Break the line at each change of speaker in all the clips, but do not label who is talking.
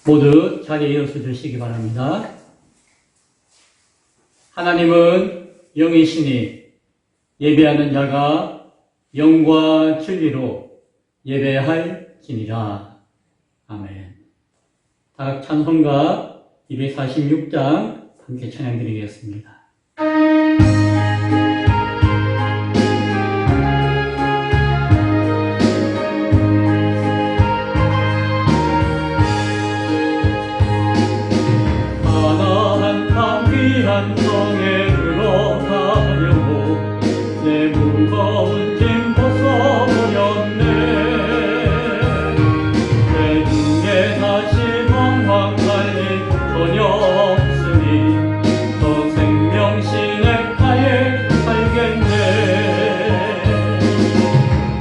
모두 자리에 일어서 주시기 바랍니다. 하나님은 영이시니 예배하는 자가 영과 진리로 예배할지니라. 아멘. 다 찬송가 246장 함께 찬양드리겠습니다. 한 성에 들어가려고 내 무거운 짐 벗어버렸네. 내 등에 다시 방황할 일 전혀 없으니 저 생명신의 가에 살겠네.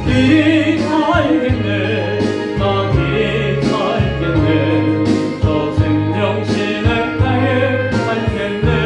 길이 살겠네. 나 길이 살겠네. 저 생명신의 가에 살겠네.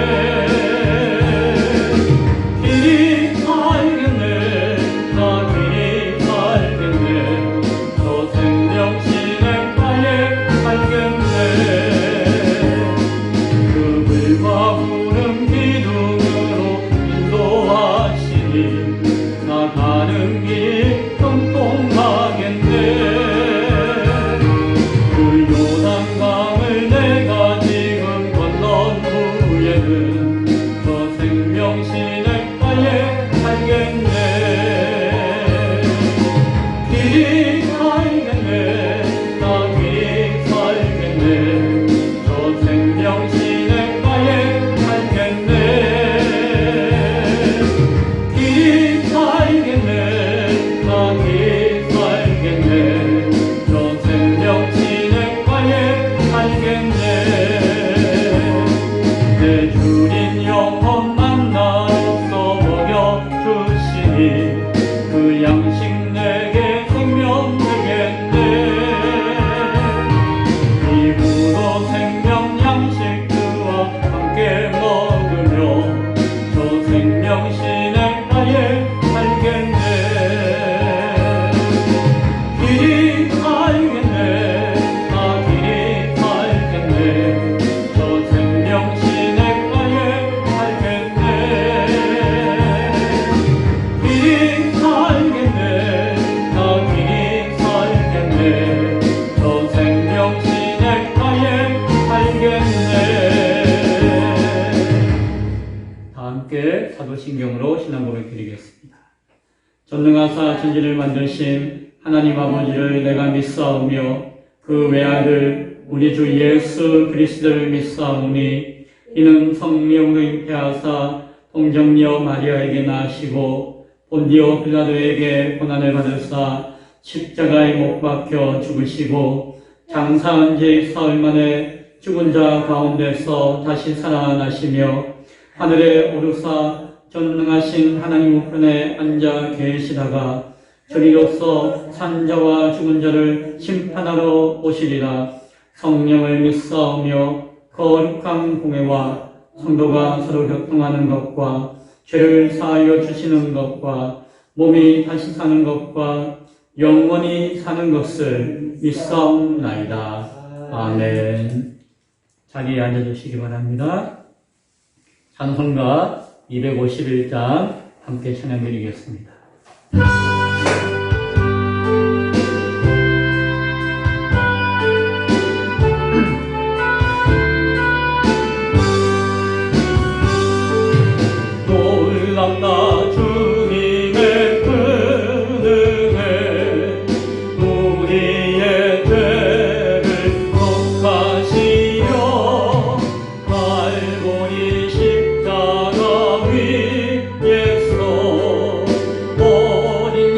그 양식 내게 생명 되겠네. 이후로 생명 양식 그와 함께 먹으며 저 생명신의 가에 살겠네. 길이 살겠네. 나 길이 살겠네. 저 생명신의 가에 살겠네. 길이 살겠네. 나 길이 살겠네. 저 생명신의 가에 살겠네. 다 함께 사도신경으로 신앙 고백 드리겠습니다. 전능하사 천지를 만드신 하나님 아버지를 내가 믿사오며 그 외아들 우리 주 예수 그리스도를 믿사오니 이는 성령으로 잉태하사 동정녀 마리아에게 나시고 본디오 빌라도에게 고난을 받으사 십자가에 못 박혀 죽으시고 장사한 지 사흘 만에 죽은 자 가운데서 다시 살아나시며 하늘에 오르사 전능하신 하나님 우편에 앉아 계시다가 저리로서 산자와 죽은 자를 심판하러 오시리라. 성령을 믿사오며 거룩한 공회와 성도가 서로 교통하는 것과 죄를 사하여 주시는 것과 몸이 다시 사는 것과 영원히 사는 것을 믿사옵나이다. 아멘. 자리에 앉아주시기 바랍니다. 찬송가 251장 함께 찬양드리겠습니다. 놀랍다 주님의 권능에 우리의 죄를 속하시려 갈보리 십자가 위에서 어린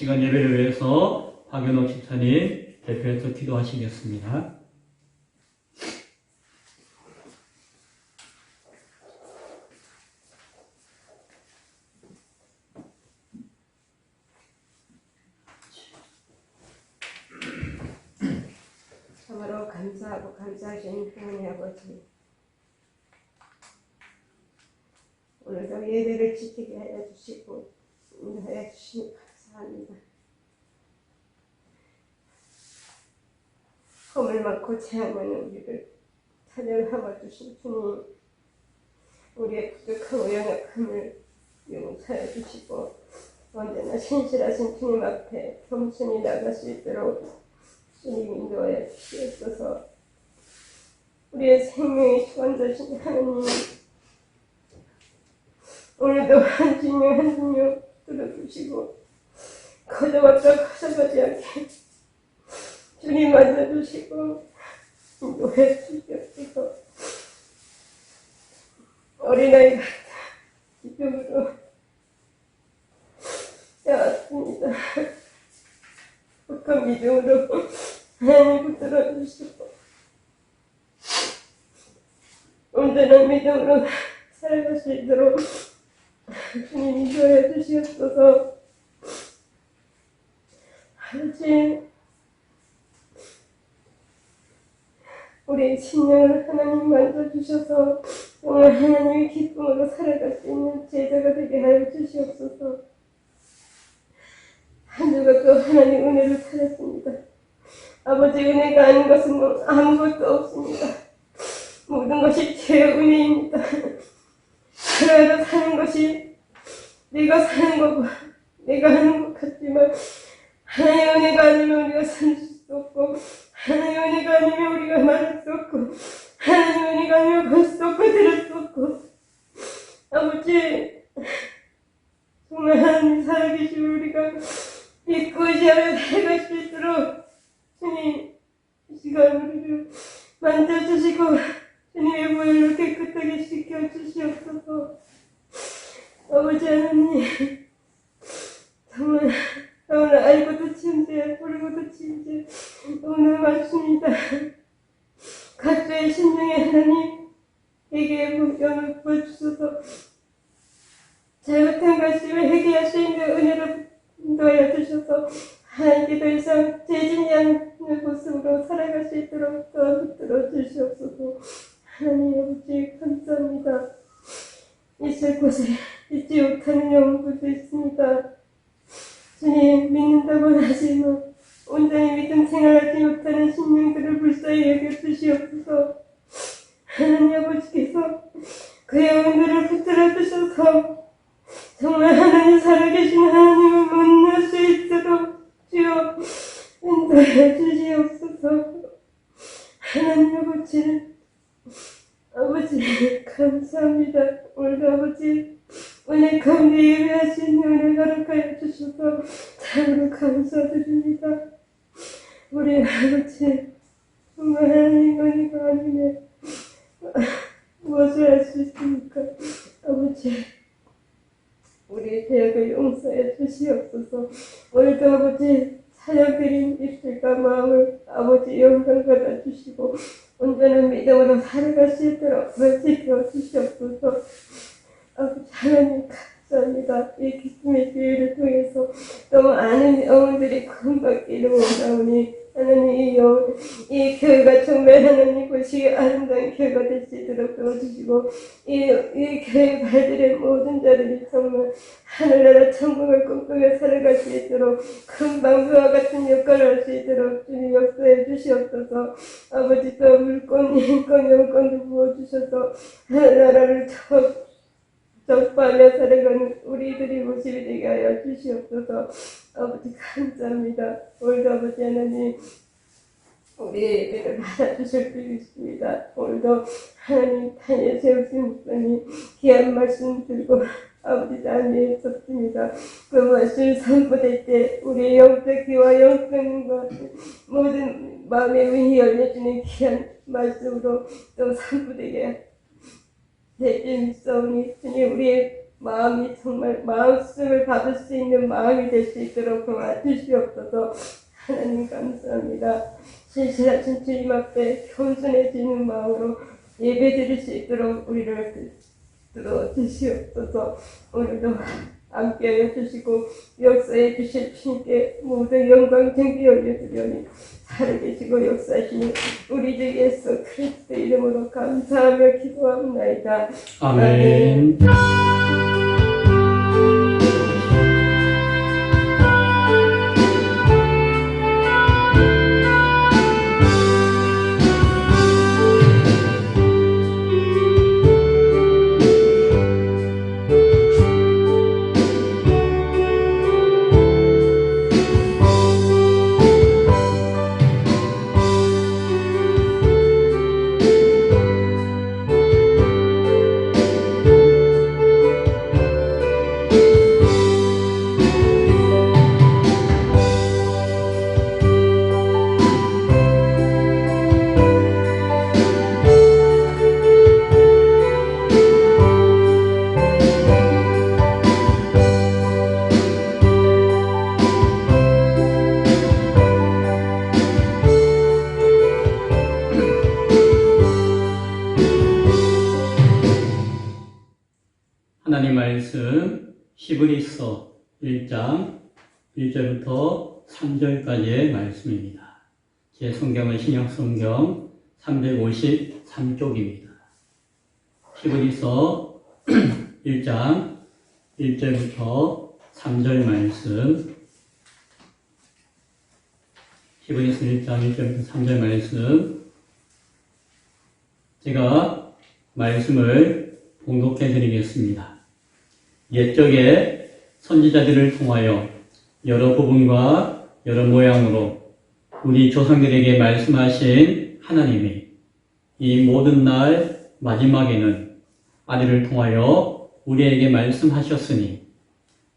시간 예배를 위해서 박연호 집사님 대표해서 기도하시겠습니다.
참으로 감사하고 감사하신 하나님 아버지, 오늘도 예배를 지키게 하여 주시고 인도하여 주시니 감사합니다. 험을 많고 재앙 많은 우리를 사면하고 주신 주님, 우리의 부족하고 연약함을 용서해 주시고 언제나 신실하신 주님 앞에 겸손히 나갈 수 있도록 주님 인도하여 주시옵소서. 우리의 생명의 주관자신 하나님, 오늘도 한 주님 한 주님 들어주시고 거저봤다 거저가지 않게 주님 만나주시고 인도해 주시옵소서. 어린아이 같은 기쁨으로 나왔습니다. 북한 믿음으로 하나님 붙들어 주시고 온전한 믿음으로 살아갈 수 있도록 주님 인도해 주시옵소서. 아버지, 우리의 심령을 하나님 만져주셔서 정말 하나님의 기쁨으로 살아갈 수 있는 제자가 되게 하여 주시옵소서. 한 주가 또 하나님 은혜를 받았습니다. 아버지, 은혜가 아닌 것은 아무것도 없습니다. 모든 것이 죄의 은혜입니다. 그래도 사는 것이 내가 사는 거고 내가 하는 것 같지만 하나님의 은혜가 아니면 우리가 살 수 없고 하나님의 은혜가 아니면 우리가 말할 수 없고 하나님의 은혜가 아니면 볼 수 없고 들을 수 없고 아버지, 정말 하나님 살아계시고 우리가 믿고 의지하며 살아갈 수 있도록 주님 이 시간 우리를 만져주시고 주님의 보혈로 깨끗하게 씻겨주시옵소서. 아버지 하나님, 정말 오늘 알고도 침제 모르고도 침제 오늘 말씀입니다. 각자의 심령에 하나님 회개의 분명을 보여주소서. 잘못한 것임을 회개할 수 있는 은혜를 인도하여 주셔서 하나님께 더 이상 죄짓지 않는 모습으로 살아갈 수 있도록 도와주시어 주시옵소서. 하나님 아버지 감사합니다. 있을 곳에 있지 못하는 영혼들도 있습니다. 주님, 믿는다고 하지만 온전히 믿음 생활하지 못하는 심령들을 불쌍히 여겨주시옵소서. 하나님 아버지께서 그 영혼들을 붙들어 주셔서 정말 하나님 살아계신 하나님을 만날 수 있도록 주여 인도해 주시옵소서. 하나님 아버지 감사합니다. 오늘도 아버지 은혜 가운데 예배하신 은혜 허락하여 주셔서 참으로 감사드립니다. 우리 아버지, 정말 하나님 은혜가 아니면 무엇을 할 수 있습니까? 아버지, 우리의 죄악을 용서해 주시옵소서. 오늘도 아버지 찬양드린 입술과 마음을 아버지 영광 받아 주시고 온전한 믿음으로 살아갈 수 있도록 지켜 주시옵소서. 아버지 하나님 감사합니다. 이 기쁨의 기회를 통해서 또 많은 영혼들이 구원받기를 원하오니 하나님 이 교회가 정말 하나님 보시기에 아름다운 교회가 될 수 있도록 도와주시고 이 교회 발들의 모든 자들이 정말 하늘나라 천국을 꿈꾸며 살아갈 수 있도록 큰 방주와 같은 역할을 할 수 있도록 주님 역사해 주시옵소서. 아버지 또 물권, 인권, 영권도 부어주셔서 하늘나라를 적파하며 살아가는 우리들이 모습이 되게 하여 주시옵소서. 아버지 감사합니다. 오늘도 아버지 하나님 우리의 예배를 받아주실 줄 믿습니다. 오늘도 하나님 탄에 세우신 목사님 귀한 말씀 들고 아버지 자리에 섰습니다. 그 말씀 선포될 때 우리의 영적 귀와 영성과 모든 마음의 문이 열려주는 귀한 말씀으로 또 선포되게 될줄 믿사오니 주님 우리의 마음이 정말 마음씀을 받을 수 있는 마음이 될 수 있도록 도와주시옵소서. 하나님 감사합니다. 신실하신 주님 앞에 겸손해지는 마음으로 예배드릴 수 있도록 우리를 들어주시옵소서. 오늘도 함께하여 주시고 역사해 주실 주님께 모든 영광 존귀 올려드리오니 살아계시고 역사하시는 우리 주 예수 그리스도 이름으로 감사하며 기도합나이다.
아멘. 하나님 말씀 히브리서 1장 1절부터 3절까지의 말씀입니다. 제 성경은 신약성경 353쪽입니다. 히브리서 1장 1절부터 3절 말씀, 히브리서 1장 1절부터 3절 말씀, 제가 말씀을 봉독해 드리겠습니다. 옛적에 선지자들을 통하여 여러 부분과 여러 모양으로 우리 조상들에게 말씀하신 하나님이 이 모든 날 마지막에는 아들을 통하여 우리에게 말씀하셨으니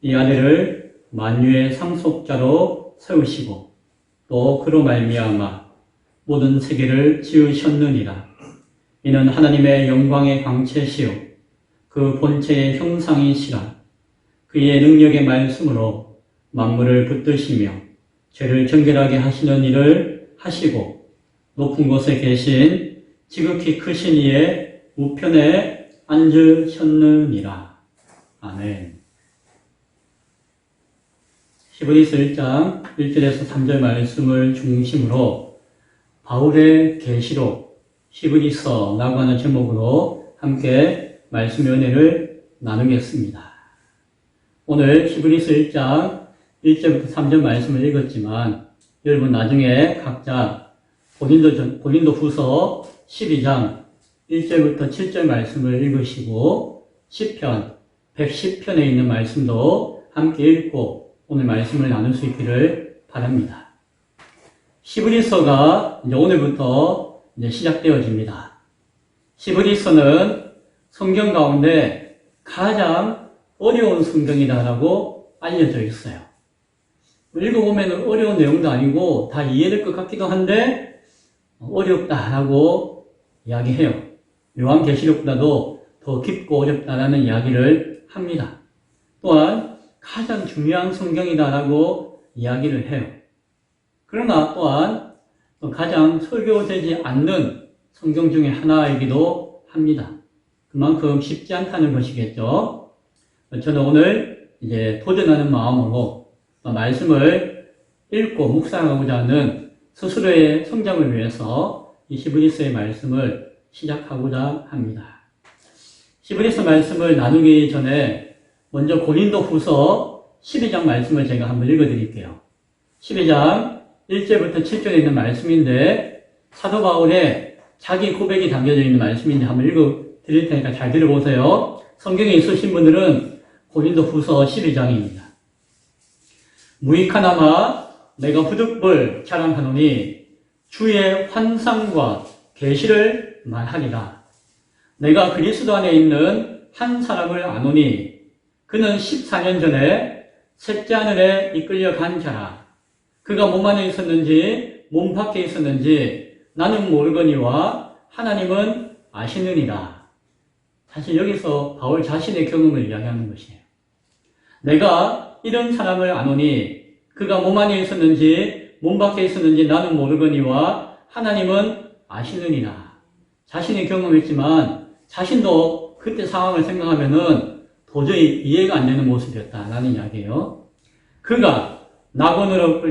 이 아들을 만유의 상속자로 세우시고 또 그로 말미암아 모든 세계를 지으셨느니라. 이는 하나님의 영광의 광채시요 그 본체의 형상이시라. 그의 능력의 말씀으로 만물을 붙드시며 죄를 정결하게 하시는 일을 하시고 높은 곳에 계신 지극히 크신 이의 우편에 앉으셨느니라. 아멘. 히브리서 1장 1절에서 3절 말씀을 중심으로 바울의 계시록 히브리서라고 하는 제목으로 함께 말씀의 은혜를 나누겠습니다. 오늘 히브리서 1장 1절부터 3절 말씀을 읽었지만 여러분 나중에 각자 고린도 후서 12장 1절부터 7절 말씀을 읽으시고 시편 110편에 있는 말씀도 함께 읽고 오늘 말씀을 나눌 수 있기를 바랍니다. 히브리서가 이제 오늘부터 이제 시작되어집니다. 히브리서는 성경 가운데 가장 어려운 성경이다라고 알려져 있어요. 읽어보면 어려운 내용도 아니고 다 이해될 것 같기도 한데 어렵다라고 이야기해요. 요한계시록보다도 더 깊고 어렵다라는 이야기를 합니다. 또한 가장 중요한 성경이다라고 이야기를 해요. 그러나 또한 가장 설교되지 않는 성경 중에 하나이기도 합니다. 그만큼 쉽지 않다는 것이겠죠. 저는 오늘 이제 도전하는 마음으로 말씀을 읽고 묵상하고자 하는 스스로의 성장을 위해서 이 히브리서의 말씀을 시작하고자 합니다. 히브리서 말씀을 나누기 전에 먼저 고린도 후서 12장 말씀을 제가 한번 읽어드릴게요. 12장 1절부터 7절에 있는 말씀인데 사도 바울의 자기 고백이 담겨져 있는 말씀인데 한번 읽어드릴 테니까 잘 들어보세요. 성경에 있으신 분들은 고린도 후서 12장입니다. 무익하나마 내가 부득불 자랑하노니 주의 환상과 계시를 말하리라. 내가 그리스도 안에 있는 한 사람을 아노니 그는 14년 전에 셋째 하늘에 이끌려 간 자라. 그가 몸 안에 있었는지 몸 밖에 있었는지 나는 모르거니와 하나님은 아시느니라. 사실 여기서 바울 자신의 경험을 이야기하는 것이에요. 내가 이런 사람을 아노니 그가 몸 안에 있었는지 몸 밖에 있었는지 나는 모르거니와 하나님은 아시느니라. 자신이 경험했지만 자신도 그때 상황을 생각하면은 도저히 이해가 안 되는 모습이었다라는 이야기예요. 그가 낙원으로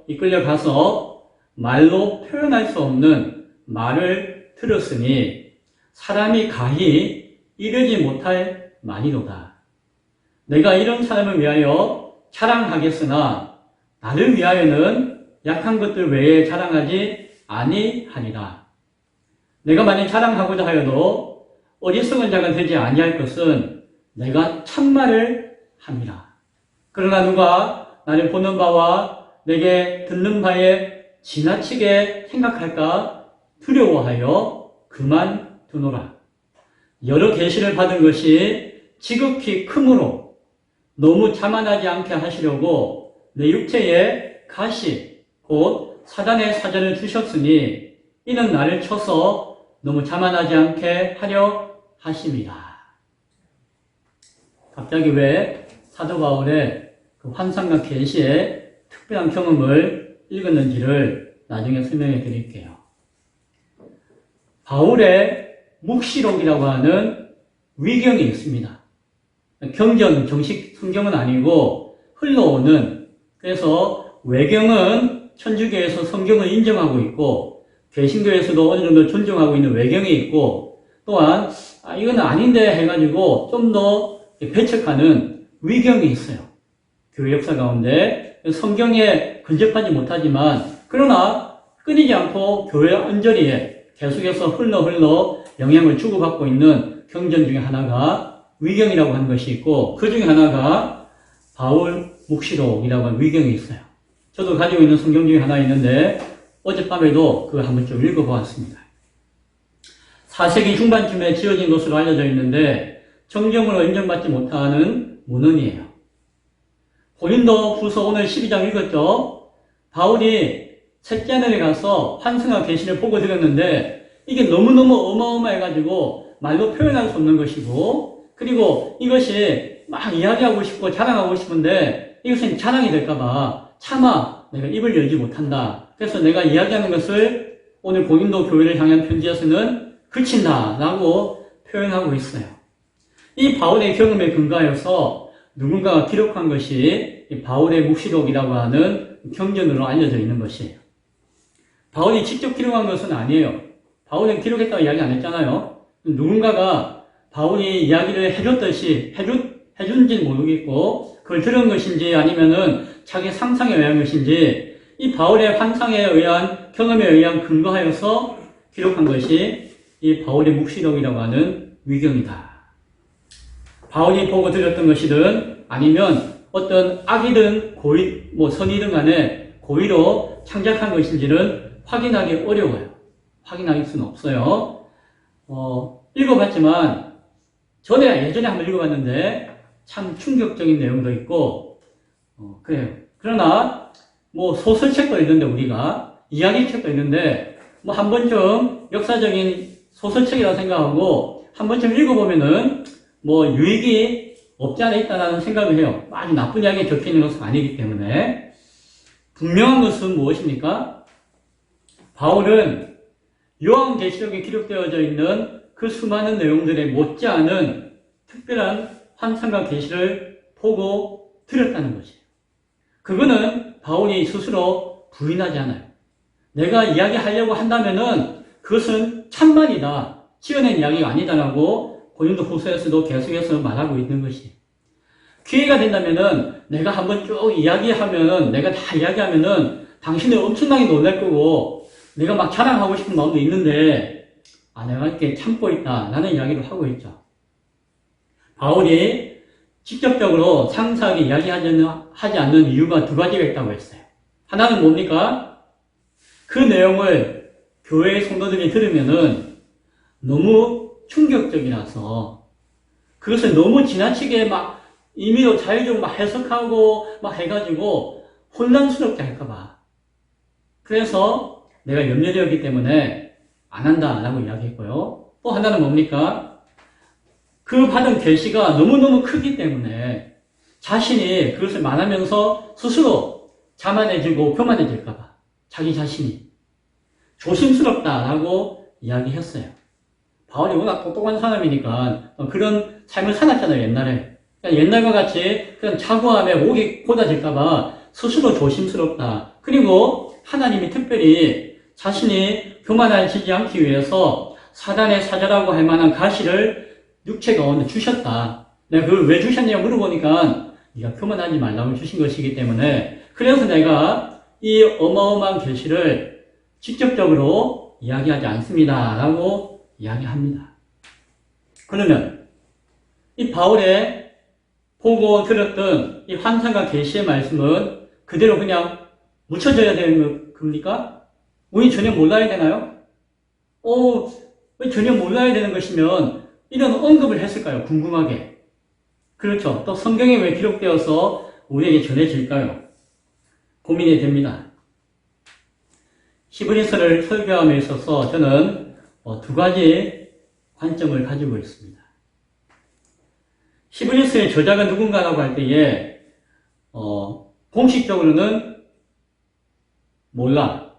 이끌려가서 말로 표현할 수 없는 말을 들었으니 사람이 가히 이르지 못할 말이로다. 내가 이런 사람을 위하여 자랑하겠으나 나를 위하여는 약한 것들 외에 자랑하지 아니하리라. 내가 만약 자랑하고자 하여도 어리석은 자가 되지 아니할 것은 내가 참말을 함이라. 그러나 누가 나를 보는 바와 내게 듣는 바에 지나치게 생각할까 두려워하여 그만두노라. 여러 계시를 받은 것이 지극히 크므로 너무 자만하지 않게 하시려고 내 육체에 가시 곧 사단의 사전을 주셨으니 이는 나를 쳐서 너무 자만하지 않게 하려 하심이라. 갑자기 왜 사도 바울의 그 환상과 계시의 특별한 경험을 읽었는지를 나중에 설명해 드릴게요. 바울의 묵시록이라고 하는 위경이 있습니다. 경전, 정식 성경은 아니고 흘러오는, 그래서 외경은 천주교에서 성경을 인정하고 있고 개신교에서도 어느 정도 존중하고 있는 외경이 있고, 또한 이건 아닌데 해가지고 좀 더 배척하는 위경이 있어요. 교회 역사 가운데 성경에 근접하지 못하지만 그러나 끊이지 않고 교회 언저리에 계속해서 흘러 영향을 주고받고 있는 경전 중에 하나가 위경이라고 하는 것이 있고, 그 중에 하나가 바울 묵시록이라고 하는 위경이 있어요. 저도 가지고 있는 성경 중에 하나 있는데 어젯밤에도 그걸 한번 좀 읽어보았습니다. 4세기 중반쯤에 지어진 것으로 알려져 있는데 정경으로 인정받지 못하는 문헌이에요. 고린도 후서 오늘 12장 읽었죠? 바울이 셋째 하늘에 가서 환상과 계시를 보고 들었는데 이게 너무너무 어마어마해가지고 말로 표현할 수 없는 것이고, 그리고 이것이 막 이야기하고 싶고 자랑하고 싶은데 이것은 자랑이 될까봐 차마 내가 입을 열지 못한다. 그래서 내가 이야기하는 것을 오늘 고린도 교회를 향한 편지에서는 그친다라고 표현하고 있어요. 이 바울의 경험에 근거하여서 누군가가 기록한 것이 이 바울의 묵시록이라고 하는 경전으로 알려져 있는 것이에요. 바울이 직접 기록한 것은 아니에요. 바울은 기록했다고 이야기 안 했잖아요. 누군가가 바울이 이야기를 해줬듯이 해준지는 모르겠고 그걸 들은 것인지 아니면은 자기 상상에 의한 것인지 이 바울의 환상에 의한 경험에 의한 근거하여서 기록한 것이 이 바울의 묵시록이라고 하는 위경이다. 바울이 보고 들었던 것이든 아니면 어떤 악이든 고의, 선이든 간에 고의로 창작한 것인지는 확인하기 어려워요. 확인할 수는 없어요. 읽어봤지만 예전에 한번 읽어봤는데 참 충격적인 내용도 있고 그래요. 그러나 소설책도 있는데 우리가 이야기책도 있는데 한 번쯤 역사적인 소설책이라고 생각하고 한 번쯤 읽어보면은 유익이 없지 않아 있다는 생각을 해요. 아주 나쁜 이야기 적혀 있는 것은 아니기 때문에. 분명한 것은 무엇입니까? 바울은 요한계시록에 기록되어져 있는 그 수많은 내용들에 못지않은 특별한 환상과 계시를 보고 들었다는 것이에요. 그거는 바울이 스스로 부인하지 않아요. 내가 이야기하려고 한다면은 그것은 참말이다. 지어낸 이야기가 아니다라고 고린도 후서에서도 계속해서 말하고 있는 것이에요. 기회가 된다면은 내가 한번 쭉 이야기하면은 내가 다 이야기하면은 당신을 엄청나게 놀랄 거고 내가 막 자랑하고 싶은 마음도 있는데 내가 이렇게 참고 있다 라는 이야기를 하고 있죠. 바울이 직접적으로 상세하게 이야기하지 않는 이유가 두 가지가 있다고 했어요. 하나는 뭡니까? 그 내용을 교회의 성도들이 들으면은 너무 충격적이라서 그것을 너무 지나치게 막 임의로 자의적으로 막 해석하고 막 해가지고 혼란스럽게 할까봐. 그래서 내가 염려되었기 때문에 안 한다라고 이야기했고요. 또 하나는 뭡니까? 그 받은 계시가 너무너무 크기 때문에 자신이 그것을 말하면서 스스로 자만해지고 교만해질까봐 자기 자신이 조심스럽다라고 이야기했어요. 바울이 워낙 똑똑한 사람이니까 그런 삶을 살았잖아요, 옛날에. 그러니까 옛날과 같이 그냥 차고함에 목이 고다질까봐 스스로 조심스럽다. 그리고 하나님이 특별히 자신이 교만해지지 않기 위해서 사단의 사자라고 할 만한 가시를 육체 가운데 주셨다. 내가 그걸 왜 주셨냐고 물어보니까 네가 교만하지 말라고 주신 것이기 때문에 그래서 내가 이 어마어마한 계시를 직접적으로 이야기하지 않습니다. 라고 이야기합니다. 그러면 이 바울의 보고 들었던 이 환상과 계시의 말씀은 그대로 그냥 묻혀져야 되는 겁니까? 우리 전혀 몰라야 되나요? 왜 전혀 몰라야 되는 것이면 이런 언급을 했을까요? 궁금하게. 그렇죠. 또 성경에 왜 기록되어서 우리에게 전해질까요? 고민이 됩니다. 히브리서를 설교함에 있어서 저는 두 가지 관점을 가지고 있습니다. 히브리서의 저자가 누군가라고 할 때에 공식적으로는 몰라.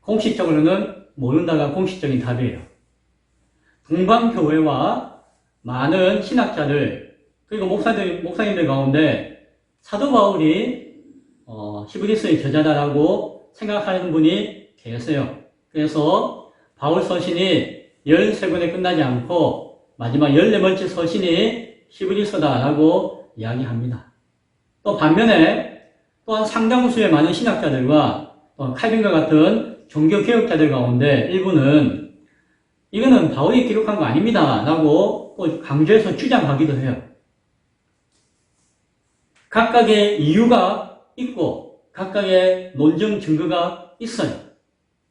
공식적으로는 모른다가 공식적인 답이에요. 동방교회와 많은 신학자들 그리고 목사님들 가운데 사도 바울이 히브리서의 저자다라고 생각하는 분이 계세요. 그래서 바울 서신이 13권에 끝나지 않고 마지막 14번째 서신이 히브리서다라고 이야기합니다. 또 반면에 또한 상당수의 많은 신학자들과 또 칼빈과 같은 종교개혁자들 가운데 일부는 이거는 바울이 기록한 거 아닙니다 라고 또 강조해서 주장하기도 해요. 각각의 이유가 있고 각각의 논증 증거가 있어요.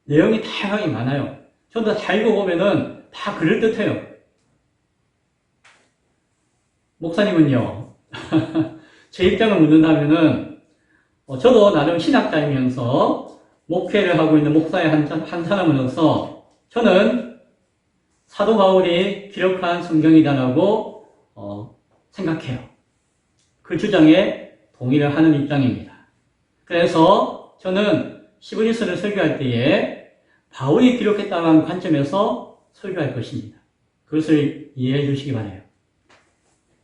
내용이 다양하게 많아요. 저도 다 읽어보면은 다 그럴듯해요. 목사님은요, 제 입장을 묻는다면은, 저도 나름 신학자이면서 목회를 하고 있는 목사의 한 사람으로서 저는 사도 바울이 기록한 성경이다라고 생각해요. 그 주장에 동의를 하는 입장입니다. 그래서 저는 히브리서를 설교할 때에 바울이 기록했다는 관점에서 설교할 것입니다. 그것을 이해해 주시기 바라요.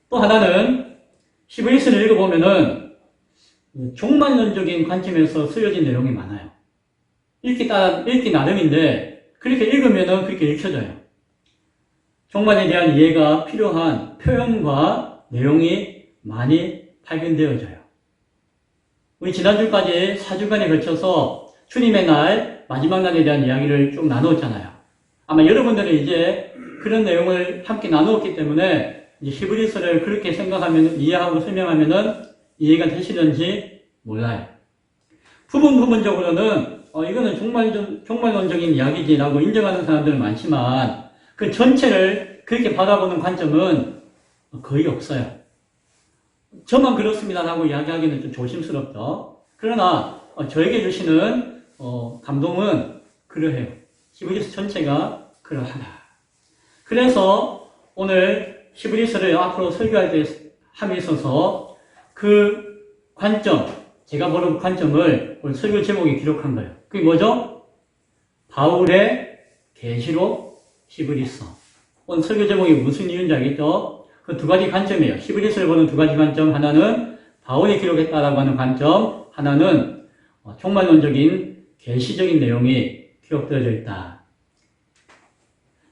또 하나는 히브리서를 읽어보면은 종말론적인 관점에서 쓰여진 내용이 많아요. 읽기 나름인데 그렇게 읽으면은 그렇게 읽혀져요. 종말에 대한 이해가 필요한 표현과 내용이 많이 발견되어져요. 우리 지난주까지 4주간에 걸쳐서 주님의 날, 마지막 날에 대한 이야기를 쭉 나누었잖아요. 아마 여러분들은 이제 그런 내용을 함께 나누었기 때문에 히브리서를 그렇게 생각하면, 이해하고 설명하면은 이해가 되시는지 몰라요. 부분적으로는, 이거는 종말론적인 이야기지라고 인정하는 사람들은 많지만, 그 전체를 그렇게 바라보는 관점은 거의 없어요. 저만 그렇습니다라고 이야기하기는 좀 조심스럽죠. 그러나, 저에게 주시는, 감동은 그러해요. 히브리서 전체가 그러하다. 그래서 오늘 히브리서를 앞으로 설교할 때 함에 있어서 그 관점, 제가 보는 관점을 오늘 설교 제목에 기록한 거예요. 그게 뭐죠? 바울의 계시록 히브리서. 오늘 설교 제목이 무슨 이유인지 알겠죠? 그 두 가지 관점이에요. 히브리서를 보는 두 가지 관점. 하나는 바울이 기록했다라고 하는 관점. 하나는 종말론적인 계시적인 내용이 기록되어져 있다.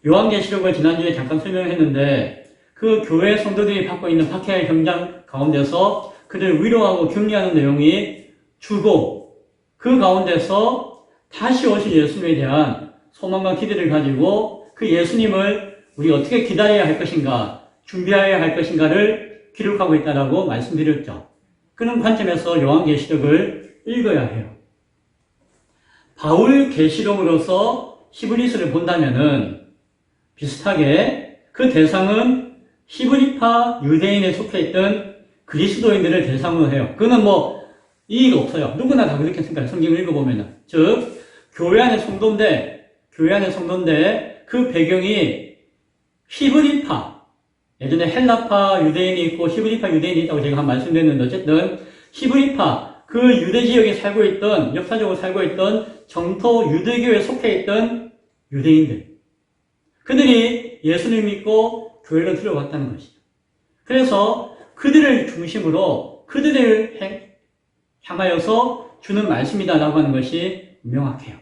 요한계시록을 지난주에 잠깐 설명했는데 그 교회 성도들이 받고 있는 박해의 현장 가운데서 그들을 위로하고 격려하는 내용이 주고 그 가운데서 다시 오실 예수님에 대한 소망과 기대를 가지고 그 예수님을 우리 어떻게 기다려야 할 것인가, 준비해야 할 것인가를 기록하고 있다라고 말씀드렸죠. 그런 관점에서 요한계시록을 읽어야 해요. 바울 계시록으로서 히브리서를 본다면은 비슷하게 그 대상은 히브리파 유대인에 속해 있던 그리스도인들을 대상으로 해요. 그거는 뭐 이의가 없어요. 누구나 다 그렇게 생각해요. 성경을 읽어보면은. 즉, 교회 안의 성도인데 그 배경이 히브리파, 예전에 헬라파 유대인이 있고 히브리파 유대인이 있다고 제가 한 말씀드렸는데 어쨌든 히브리파 그 유대 지역에 살고 있던 역사적으로 살고 있던 정토 유대교에 속해 있던 유대인들 그들이 예수를 믿고 교회로 들어왔다는 것이죠. 그래서 그들을 중심으로 그들을 향하여서 주는 말씀이다라고 하는 것이 명확해요.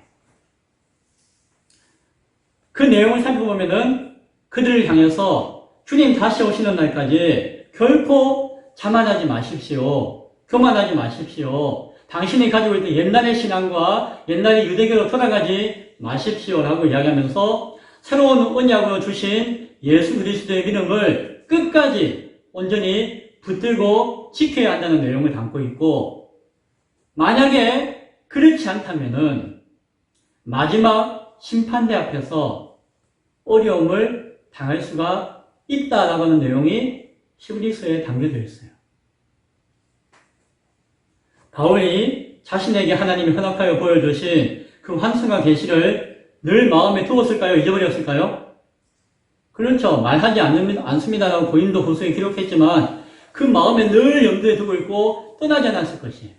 그 내용을 살펴보면은 그들을 향해서 주님 다시 오시는 날까지 결코 자만하지 마십시오. 교만하지 마십시오. 당신이 가지고 있던 옛날의 신앙과 옛날의 유대교로 돌아가지 마십시오라고 이야기하면서 새로운 언약으로 주신 예수 그리스도의 믿음을 끝까지 온전히 붙들고 지켜야 한다는 내용을 담고 있고 만약에 그렇지 않다면은 마지막 심판대 앞에서 어려움을 당할 수가 있다라고 하는 내용이 히브리서에 담겨져 있어요. 바울이 자신에게 하나님이 허락하여 보여주신 그 환상과 계시를 늘 마음에 두었을까요? 잊어버렸을까요? 그렇죠. 말하지 않습니다라고 고린도 후서에 기록했지만 그 마음에 늘 염두에 두고 있고 떠나지 않았을 것이에요.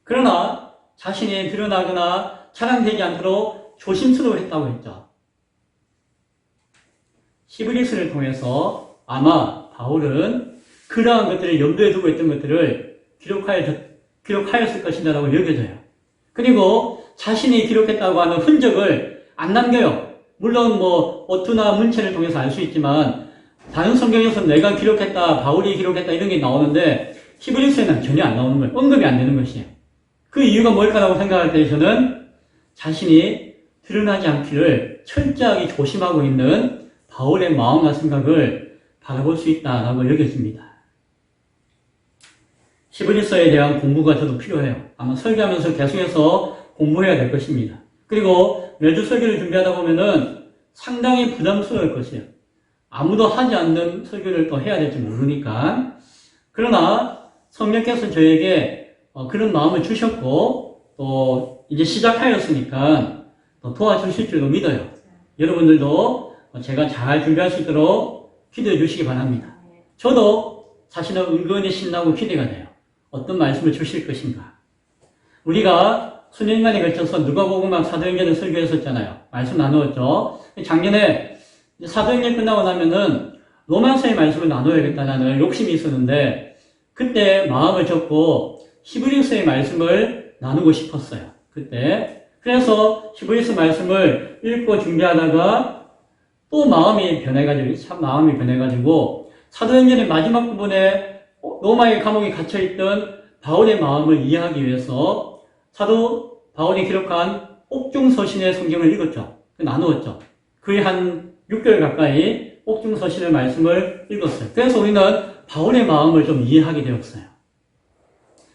그러나 자신이 드러나거나 자랑되지 않도록 조심스러워했다고 했죠. 히브리서를 통해서 아마 바울은 그러한 것들을 염두에 두고 있던 것들을 기록하였을 것이다라고 여겨져요. 그리고 자신이 기록했다고 하는 흔적을 안 남겨요. 물론 어투나 문체를 통해서 알 수 있지만 다른 성경에서 내가 기록했다, 바울이 기록했다 이런 게 나오는데 히브리서에는 전혀 안 나오는 거예요. 언급이 안 되는 것이에요. 그 이유가 뭘까라고 생각할 때 저는 자신이 드러나지 않기를 철저하게 조심하고 있는 바울의 마음과 생각을 바라볼 수 있다라고 여겨집니다. 히브리서에 대한 공부가 저도 필요해요. 아마 설교하면서 계속해서 공부해야 될 것입니다. 그리고 매주 설교를 준비하다 보면은 상당히 부담스러울 것이에요. 아무도 하지 않는 설교를 또 해야 될지 모르니까. 그러나 성령께서 저에게 그런 마음을 주셨고 또 이제 시작하였으니까 또 도와주실 줄로 믿어요. 여러분들도 제가 잘 준비할 수 있도록 기도해 주시기 바랍니다. 저도 사실은 은근히 신나고 기대가 돼요. 어떤 말씀을 주실 것인가. 우리가 수년간에 걸쳐서 누가복음과 사도행전을 설교했었잖아요. 말씀 나누었죠. 작년에 사도행전 끝나고 나면은 로마서의 말씀을 나눠야겠다는 욕심이 있었는데 그때 마음을 접고 히브리서의 말씀을 나누고 싶었어요. 그때. 그래서 히브리서 말씀을 읽고 준비하다가 또 마음이 변해가지고 사도행전의 마지막 부분에 로마의 감옥에 갇혀있던 바울의 마음을 이해하기 위해서 사도 바울이 기록한 옥중서신의 성경을 읽었죠. 나누었죠. 거의 한 6개월 가까이 옥중서신의 말씀을 읽었어요. 그래서 우리는 바울의 마음을 좀 이해하게 되었어요.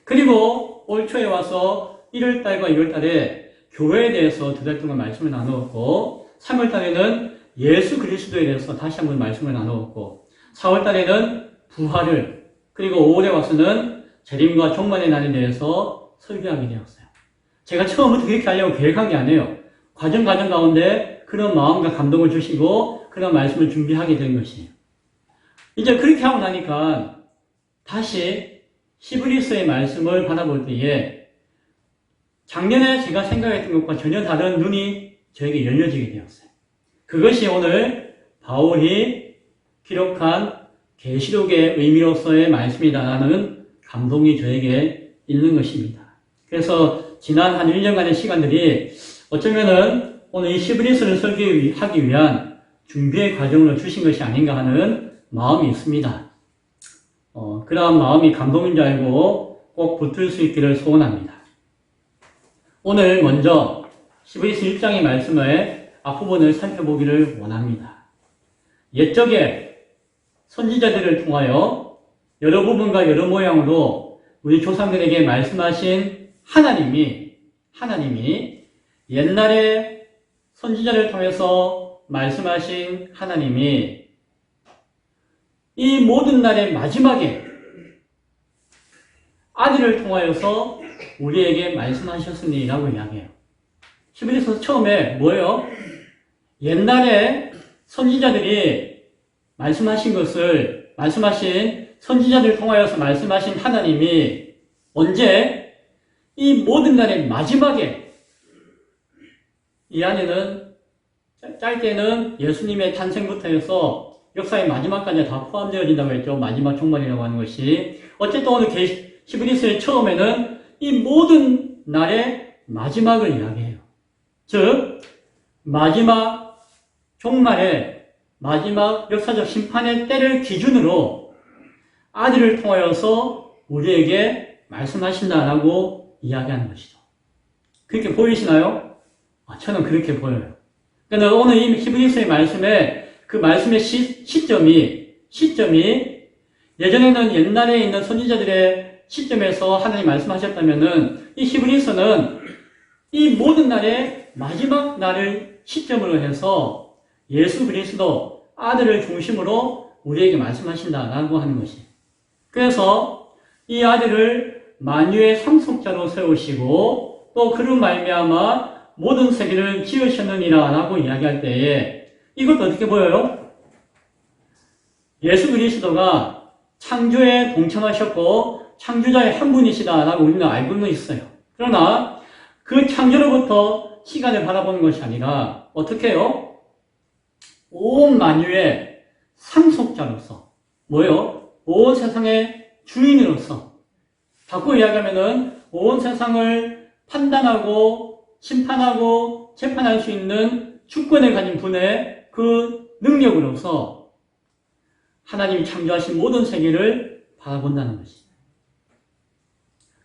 그리고 올 초에 와서 1월달과 2월달에 교회에 대해서 2달 동안 말씀을 나누었고 3월달에는 예수 그리스도에 대해서 다시 한번 말씀을 나누었고 4월달에는 부활을 그리고 5월에 와서는 재림과 종말의 날에 대해서 설교하게 되었어요. 제가 처음부터 그렇게 하려고 계획한 게 아니에요. 과정 가운데 그런 마음과 감동을 주시고 그런 말씀을 준비하게 된 것이에요. 이제 그렇게 하고 나니까 다시 히브리서의 말씀을 바라볼 때에 작년에 제가 생각했던 것과 전혀 다른 눈이 저에게 열려지게 되었어요. 그것이 오늘 바울이 기록한 계시록의 의미로서의 말씀이다라는 감동이 저에게 있는 것입니다. 그래서 지난 한 1년간의 시간들이 어쩌면은 오늘 이 히브리서를 설교하기 위한 준비의 과정으로 주신 것이 아닌가 하는 마음이 있습니다. 그러한 마음이 감동인 줄 알고 꼭 붙을 수 있기를 소원합니다. 오늘 먼저 히브리서 1장의 말씀의 앞부분을 살펴보기를 원합니다. 옛적에 선지자들을 통하여 여러 부분과 여러 모양으로 우리 조상들에게 말씀하신 하나님이 옛날에 선지자를 통해서 말씀하신 하나님이 이 모든 날의 마지막에 아들을 통하여서 우리에게 말씀하셨으니라고 이야기해요. 히브리서 처음에 뭐예요? 옛날에 선지자들이 말씀하신 선지자들 통하여서 말씀하신 하나님이 언제? 이 모든 날의 마지막에, 이 안에는 짧게는 예수님의 탄생부터 해서 역사의 마지막까지 다 포함되어진다고 했죠. 마지막 종말이라고 하는 것이. 어쨌든 오늘 히브리서의 처음에는 이 모든 날의 마지막을 이야기해요. 즉, 마지막 종말의 마지막 역사적 심판의 때를 기준으로 아들을 통하여서 우리에게 말씀하신다라고 이야기하는 것이죠. 그렇게 보이시나요? 저는 그렇게 보여요. 그러니까 오늘 이 히브리서의 그 말씀의 시점이 예전에는 옛날에 있는 선지자들의 시점에서 하나님 말씀하셨다면은 이 히브리서는 이 모든 날의 마지막 날을 시점으로 해서 예수 그리스도 아들을 중심으로 우리에게 말씀하신다라고 하는 것이. 그래서 이 아들을 만유의 상속자로 세우시고 또 그로 말미암아 모든 세계를 지으셨느니라라고 이야기할 때에 이것도 어떻게 보여요? 예수 그리스도가 창조에 동참하셨고 창조자의 한 분이시다라고 우리는 알고는 있어요. 그러나 그 창조로부터 시간을 바라보는 것이 아니라 어떻게 해요? 온 만유의 상속자로서 뭐예요? 온 세상의 주인으로서 바꾸어 이야기하면은 온 세상을 판단하고 심판하고 재판할 수 있는 주권을 가진 분의 그 능력으로서 하나님이 창조하신 모든 세계를 바라본다는 것입니다.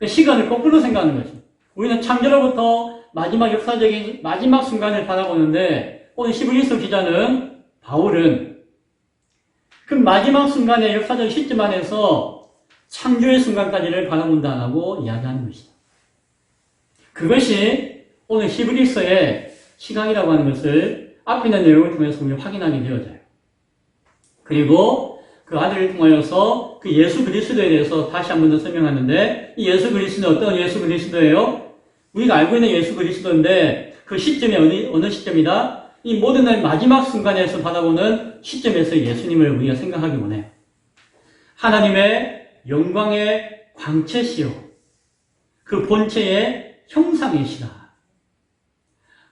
시간을 거꾸로 생각하는 것입니다. 우리는 창조로부터 마지막 역사적인 마지막 순간을 바라보는데 오늘 히브리서 기자는 바울은 그 마지막 순간의 역사적 시점 안에서 창조의 순간까지를 바라본다라고 이야기하는 것이다. 그것이 오늘 히브리서의 시각이라고 하는 것을 앞에 있는 내용을 통해서 우리가 확인하게 되어져요. 그리고 그 아들을 통하여서 그 예수 그리스도에 대해서 다시 한 번 더 설명하는데 이 예수 그리스도는 어떤 예수 그리스도예요? 우리가 알고 있는 예수 그리스도인데 그 시점이 어느 시점이다? 이 모든 날 마지막 순간에서 바라보는 시점에서 예수님을 우리가 생각하기 원해요. 하나님의 영광의 광채시요 그 본체의 형상이시다.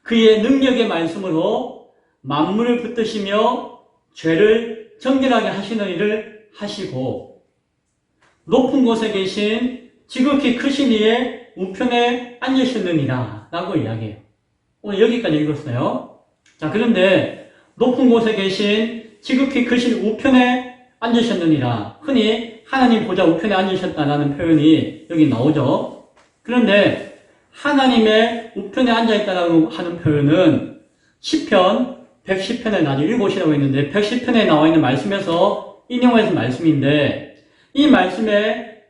그의 능력의 말씀으로 만물을 붙드시며 죄를 정결하게 하시는 일을 하시고 높은 곳에 계신 지극히 크신 이의 우편에 앉으셨느니라 라고 이야기해요. 오늘 여기까지 읽었어요. 자, 그런데 높은 곳에 계신 지극히 크신 우편에 앉으셨느니라. 흔히 하나님 보좌 우편에 앉으셨다라는 표현이 여기 나오죠. 그런데 하나님의 우편에 앉아있다라고 하는 표현은 시편 110편을 나중에 읽어보시라고 했는데 110편에 나와 있는 말씀에서 인용해서 말씀인데 이 말씀에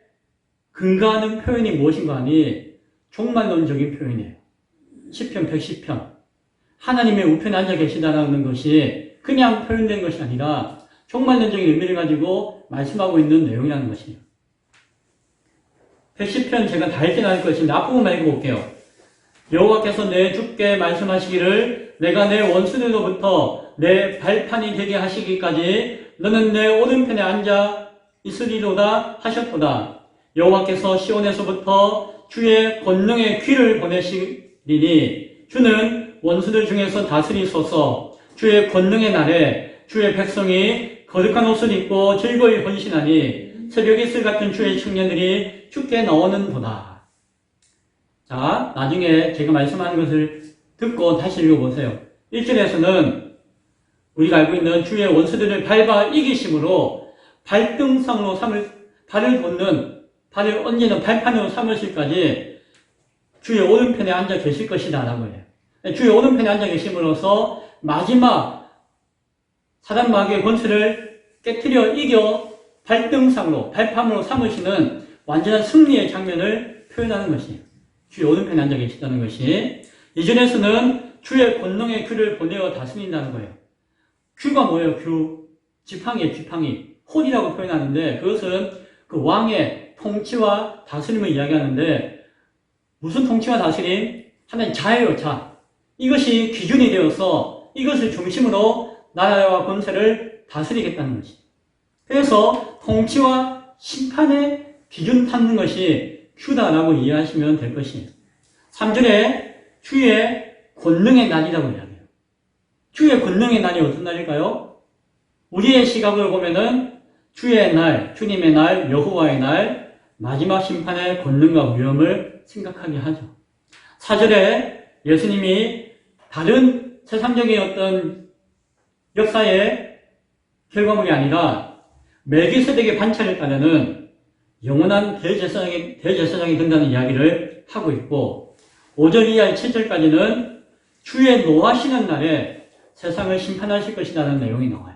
근거하는 표현이 무엇인가 하니 종말론적인 표현이에요. 시편 110편 하나님의 우편에 앉아 계시다라는 것이 그냥 표현된 것이 아니라 종말론적인 의미를 가지고 말씀하고 있는 내용이라는 것이에요. 110편 제가 다 읽진 않을 것인데 앞부분만 읽어볼게요. 여호와께서 내 주께 말씀하시기를 내가 내 원수들로부터 내 발판이 되게 하시기까지 너는 내 오른편에 앉아 있으리로다 하셨도다. 여호와께서 시온에서부터 주의 권능의 귀를 보내시리니 주는 원수들 중에서 다스리소서. 주의 권능의 날에 주의 백성이 거룩한 옷을 입고 즐거이 헌신하니 새벽 이슬 같은 주의 청년들이 주께 나오는도다. 자, 나중에 제가 말씀하는 것을 듣고 다시 읽어보세요. 1절에서는 우리가 알고 있는 주의 원수들을 밟아 이기심으로 발등상으로 발을 얹는 발판으로 삼으실까지 주의 오른편에 앉아 계실 것이다 라고 해요. 주의 오른편에 앉아 계심으로써 마지막 사단 마귀의 권세를 깨트려 이겨 발등상으로 발판으로 삼으시는 완전한 승리의 장면을 표현하는 것이에요. 주의 오른편에 앉아 계시다는 것이 이전에서는 주의 권능의 귀를 보내어 다스린다는 거예요. 귀가 뭐예요? 귀. 지팡이에요. 지팡이. 홀이라고 표현하는데 그것은 그 왕의 통치와 다스림을 이야기하는데 무슨 통치와 다스림? 하나님 자예요. 자. 이것이 기준이 되어서 이것을 중심으로 나라와 권세를 다스리겠다는 것이. 그래서 통치와 심판의 기준 삼는 것이 주다라고 이해하시면 될 것이에요. 3절에 주의 권능의 날이라고 이야기해요. 주의 권능의 날이 어떤 날일까요? 우리의 시각을 보면은 주의 날, 주님의 날, 여호와의 날, 마지막 심판의 권능과 위엄을 생각하게 하죠. 4절에 예수님이 다른 세상적인 어떤 역사의 결과물이 아니라 멜기세덱의 반차를 따르는 영원한 대제사장이 된다는 이야기를 하고 있고 5절 이하 7절까지는 주의 노하시는 날에 세상을 심판하실 것이라는 내용이 나와요.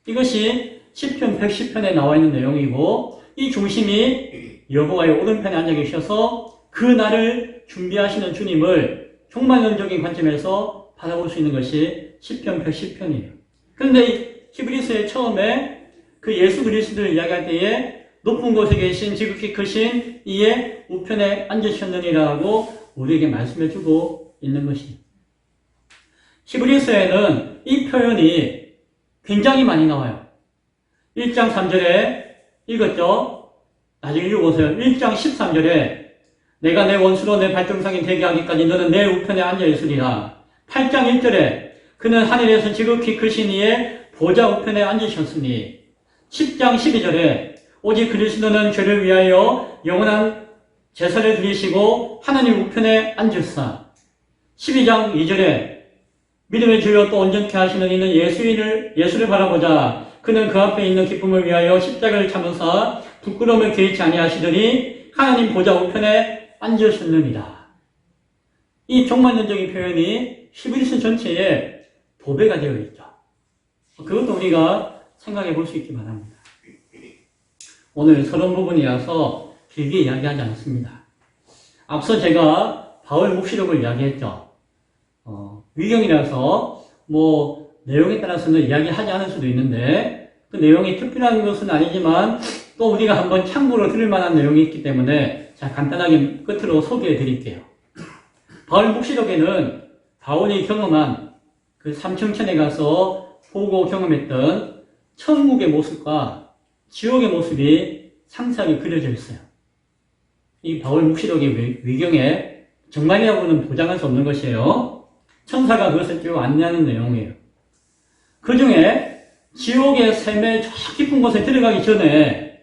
이것이 시편 110편에 나와 있는 내용이고 이 중심이 여호와의 오른편에 앉아 계셔서 그 날을 준비하시는 주님을 종말론적인 관점에서 바라볼 수 있는 것이 시편 110편이에요. 그런데 히브리서의 처음에 그 예수 그리스도를 이야기할 때에 높은 곳에 계신 지극히 크신 이의 우편에 앉으셨느니라고 우리에게 말씀해주고 있는 것이에요. 히브리서에는 이 표현이 굉장히 많이 나와요. 1장 3절에 읽었죠? 나중에 읽어보세요. 1장 13절에 내가 내 원수로 내 발등상에 되게 하기까지 너는 내 우편에 앉아있으리라. 8장 1절에 그는 하늘에서 지극히 크신 이의 보좌 우편에 앉으셨으니 10장 12절에 오직 그리스도는 죄를 위하여 영원한 제사를 드리시고 하나님 우편에 앉으사 12장 2절에 믿음의 주여 또 온전케 하시는 이는 예수를 바라보자 그는 그 앞에 있는 기쁨을 위하여 십자가를 참으사 부끄러움을 개의치 아니하시더니 하나님 보좌 우편에 앉으셨느니라. 이 종말론적인 표현이 히브리서 전체에 도배가 되어 있죠. 그것도 우리가 생각해 볼 수 있기 바랍니다. 오늘 서론 부분이라서 길게 이야기하지 않습니다. 앞서 제가 바울 묵시록을 이야기했죠. 위경이라서 내용에 따라서는 이야기하지 않을 수도 있는데 그 내용이 특별한 것은 아니지만 또 우리가 한번 참고로 들을 만한 내용이 있기 때문에 자 간단하게 끝으로 소개해 드릴게요. 바울 묵시록에는 바울이 경험한 그 삼층천에 가서 보고 경험했던 천국의 모습과 지옥의 모습이 상세하게 그려져 있어요. 이 바울 묵시록의 위경에 정말이라고는 보장할 수 없는 것이에요. 천사가 그것을 쭉 안내하는 내용이에요. 그 중에 지옥의 샘의 저 깊은 곳에 들어가기 전에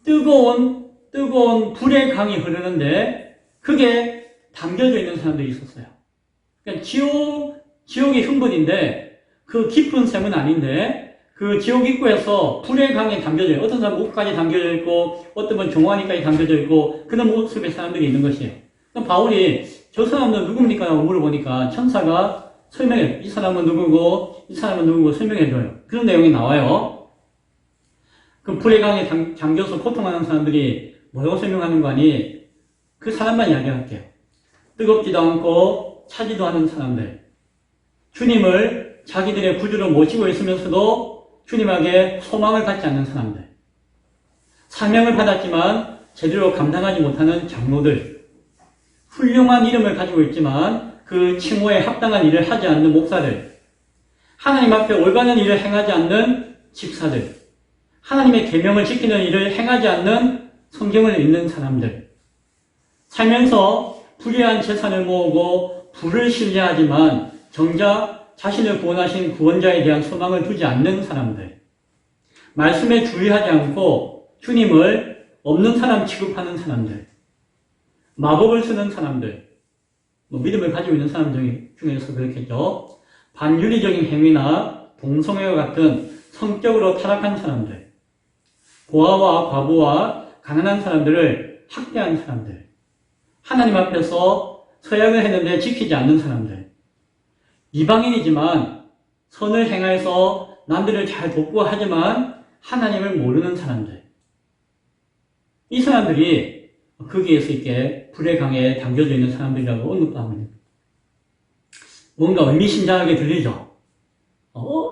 뜨거운 불의 강이 흐르는데 그게 담겨져 있는 사람들이 있었어요. 그러니까 지옥의 흉분인데 그 깊은 샘은 아닌데 그 지옥 입구에서 불의 강에 담겨져 있어요. 어떤 사람은 목까지 담겨져 있고 어떤 분 종아리까지 담겨져 있고 그런 모습의 사람들이 있는 것이에요. 그럼 바울이 저 사람은 누굽니까? 라고 물어보니까 천사가 설명해요. 이 사람은 누구고 이 사람은 누구고 설명해줘요. 그런 내용이 나와요. 그 불의 강에 잠겨서 고통하는 사람들이 뭐라고 설명하는 거 아니? 그 사람만 이야기할게요. 뜨겁지도 않고 차지도 않은 사람들. 주님을 자기들의 구주로 모시고 있으면서도 주님에게 소망을 갖지 않는 사람들. 사명을 받았지만 제대로 감당하지 못하는 장로들. 훌륭한 이름을 가지고 있지만 그 칭호에 합당한 일을 하지 않는 목사들. 하나님 앞에 올바른 일을 행하지 않는 집사들. 하나님의 계명을 지키는 일을 행하지 않는 성경을 읽는 사람들. 살면서 불의한 재산을 모으고 부를 신뢰하지만 정작 자신을 구원하신 구원자에 대한 소망을 두지 않는 사람들. 말씀에 주의하지 않고 주님을 없는 사람 취급하는 사람들. 마법을 쓰는 사람들. 믿음을 가지고 있는 사람들 중에서 그렇겠죠. 반윤리적인 행위나 동성애와 같은 성적으로 타락한 사람들. 고아와 과부와 가난한 사람들을 학대한 사람들. 하나님 앞에서 서약을 했는데 지키지 않는 사람들. 이방인이지만 선을 행하여서 남들을 잘 돕고 하지만 하나님을 모르는 사람들. 이 사람들이 거기에서 있게 불의 강에 담겨져 있는 사람들이라고 언급합니다. 뭔가 의미심장하게 들리죠?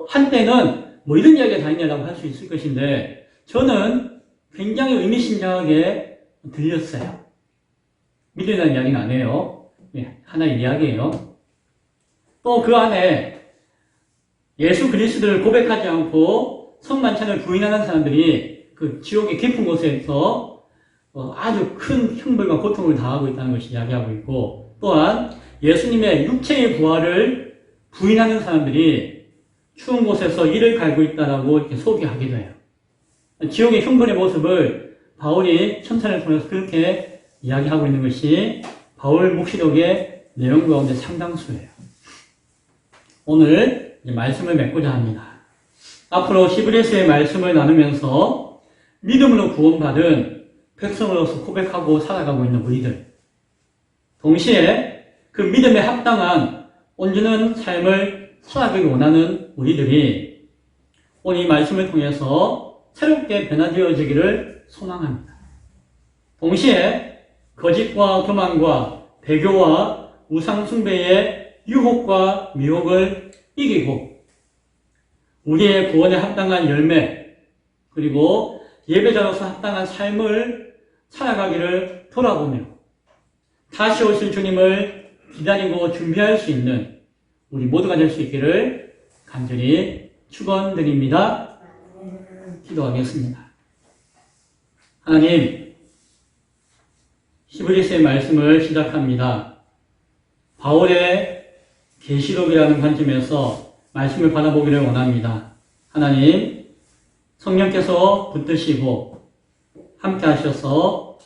한때는 이런 이야기가 다 있냐라고 할 수 있을 것인데 저는 굉장히 의미심장하게 들렸어요. 믿으라는 이야기는 안 해요. 하나의 이야기예요. 또 그 안에 예수 그리스도를 고백하지 않고 성만찬을 부인하는 사람들이 그 지옥의 깊은 곳에서 아주 큰 형벌과 고통을 당하고 있다는 것을 이야기하고 있고, 또한 예수님의 육체의 부활을 부인하는 사람들이 추운 곳에서 이를 갈고 있다라고 이렇게 소개하기도 해요. 지옥의 형벌의 모습을 바울이 천찬을 통해서 그렇게 이야기하고 있는 것이 바울 묵시록의 내용 가운데 상당수예요. 오늘 말씀을 맺고자 합니다. 앞으로 히브리서의 말씀을 나누면서 믿음으로 구원받은 백성으로서 고백하고 살아가고 있는 우리들, 동시에 그 믿음에 합당한 온전한 삶을 살아가기 원하는 우리들이 오늘 이 말씀을 통해서 새롭게 변화되어지기를 소망합니다. 동시에 거짓과 교만과 배교와 우상숭배의 유혹과 미혹을 이기고 우리의 구원에 합당한 열매, 그리고 예배자로서 합당한 삶을 살아가기를 돌아보며 다시 오실 주님을 기다리고 준비할 수 있는 우리 모두가 될 수 있기를 간절히 축원드립니다. 기도하겠습니다. 하나님, 히브리서의 말씀을 시작합니다. 바울의 계시록이라는 관점에서 말씀을 바라보기를 원합니다. 하나님, 성령께서 붙드시고 함께 하셔서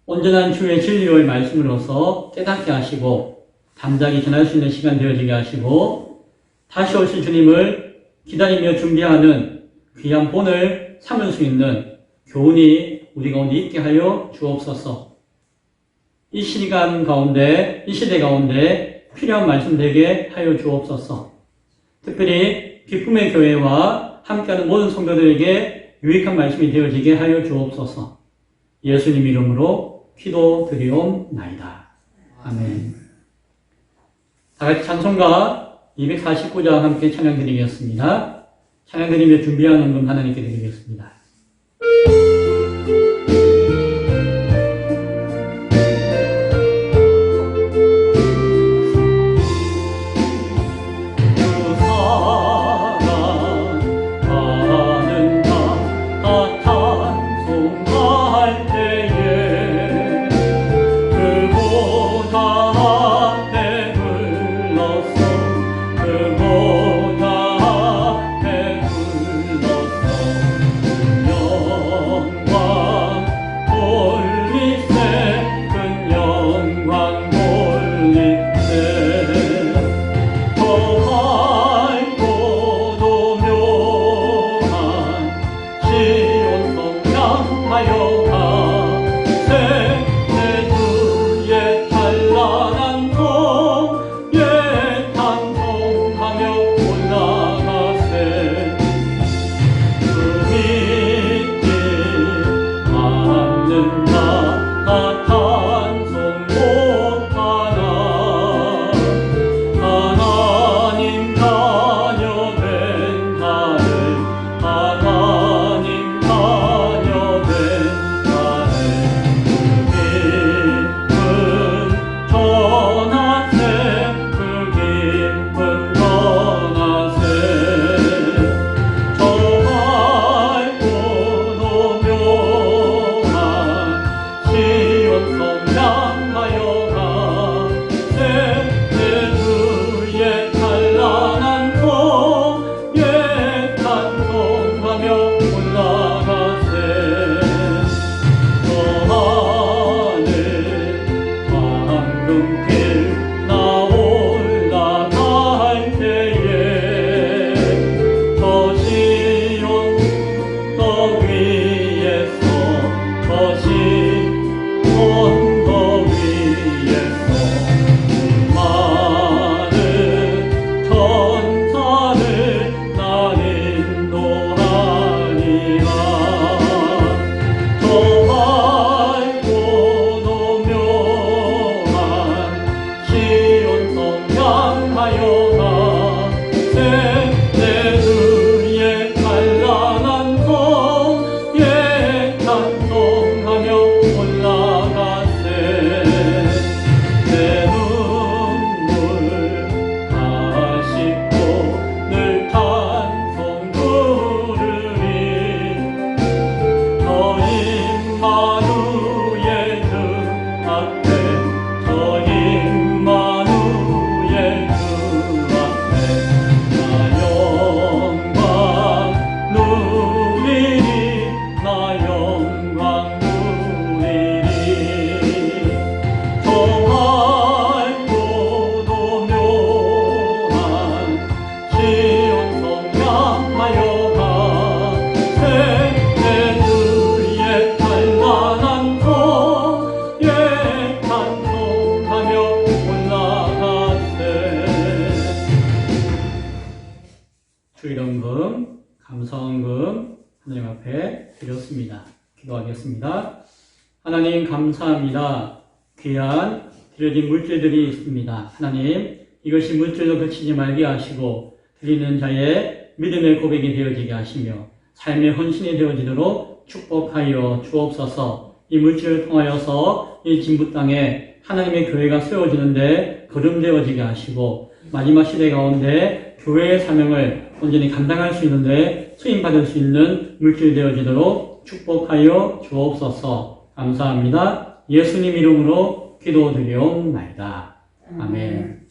온전한 주의 진리의 말씀으로서 깨닫게 하시고 담대하게 전할 수 있는 시간 되어지게 하시고 다시 오실 주님을 기다리며 준비하는 귀한 본을 삼을 수 있는 교훈이 우리 가운데 있게 하여 주옵소서. 이 시간 가운데, 이 시대 가운데 필요한 말씀 되게 하여 주옵소서. 특별히 기쁨의 교회와 함께하는 모든 성도들에게 유익한 말씀이 되어지게 하여 주옵소서. 예수님 이름으로 기도드리옵나이다. 아멘. 다같이 찬송가 249장 함께 찬양드리겠습니다. 찬양드리며 준비하는 분 하나님께 드리겠습니다. 있습니다. 기도하겠습니다. 하나님 감사합니다. 귀한 드려진 물질들이 있습니다. 하나님 이것이 물질로 그치지 말게 하시고 드리는 자의 믿음의 고백이 되어지게 하시며 삶의 헌신이 되어지도록 축복하여 주옵소서. 이 물질을 통하여서 이 진부 땅에 하나님의 교회가 세워지는데 거듭되어지게 하시고 마지막 시대 가운데 교회의 사명을 온전히 감당할 수 있는데 쓰임받을 수 있는 물질 되어지도록 축복하여 주옵소서. 감사합니다. 예수님 이름으로 기도드리옵나이다. 아멘.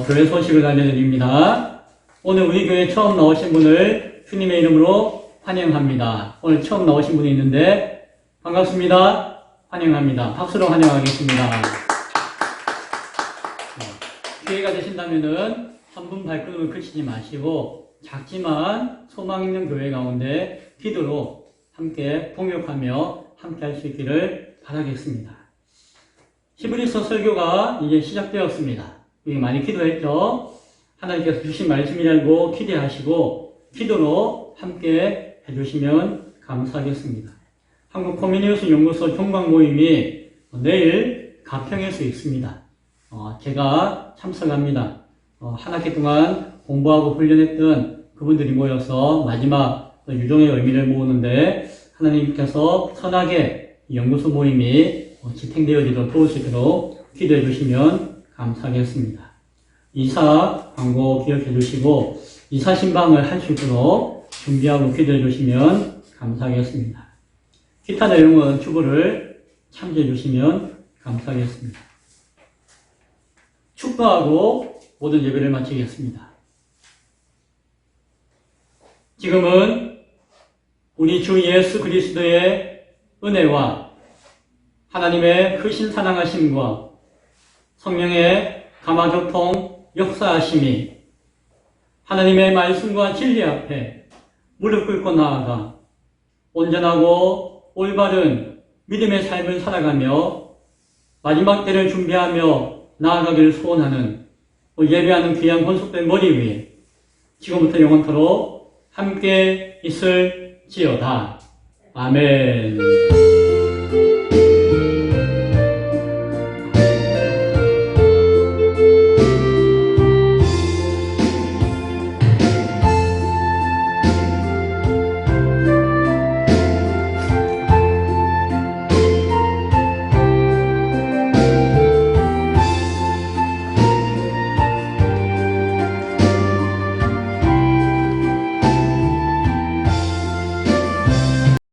교회 소식을 알려드립니다. 오늘 우리 교회 처음 나오신 분을 주님의 이름으로 환영합니다. 오늘 처음 나오신 분이 있는데 반갑습니다. 환영합니다. 박수로 환영하겠습니다. 기회가 되신다면은 한 분 발걸음을 그치지 마시고 작지만 소망 있는 교회 가운데 기도로 함께 동역하며 함께 할 수 있기를 바라겠습니다. 히브리서 설교가 이제 시작되었습니다. 우리 많이 기도했죠? 하나님께서 주신 말씀이라고 기대하시고 기도로 함께 해주시면 감사하겠습니다. 한국 커뮤니케이션 연구소 종강 모임이 내일 가평에서 있습니다. 제가 참석합니다. 한 학기 동안 공부하고 훈련했던 그분들이 모여서 마지막 유종의 의미를 모으는데 하나님께서 선하게 연구소 모임이 집행되어지도록 도우시도록 기도해 주시면 감사하겠습니다. 이사 광고 기억해 주시고 이사 신방을 할 수 있도록 준비하고 기도해 주시면 감사하겠습니다. 기타 내용은 주보를 참조해 주시면 감사하겠습니다. 축도하고 모든 예배를 마치겠습니다. 지금은 우리 주 예수 그리스도의 은혜와 하나님의 크신 사랑하심과 성령의 감화교통 역사하심이 하나님의 말씀과 진리 앞에 무릎 꿇고 나아가 온전하고 올바른 믿음의 삶을 살아가며 마지막 때를 준비하며 나아가기를 소원하는 예배하는 귀한 권속된 머리 위에 지금부터 영원토록 함께 있을지어다. 아멘.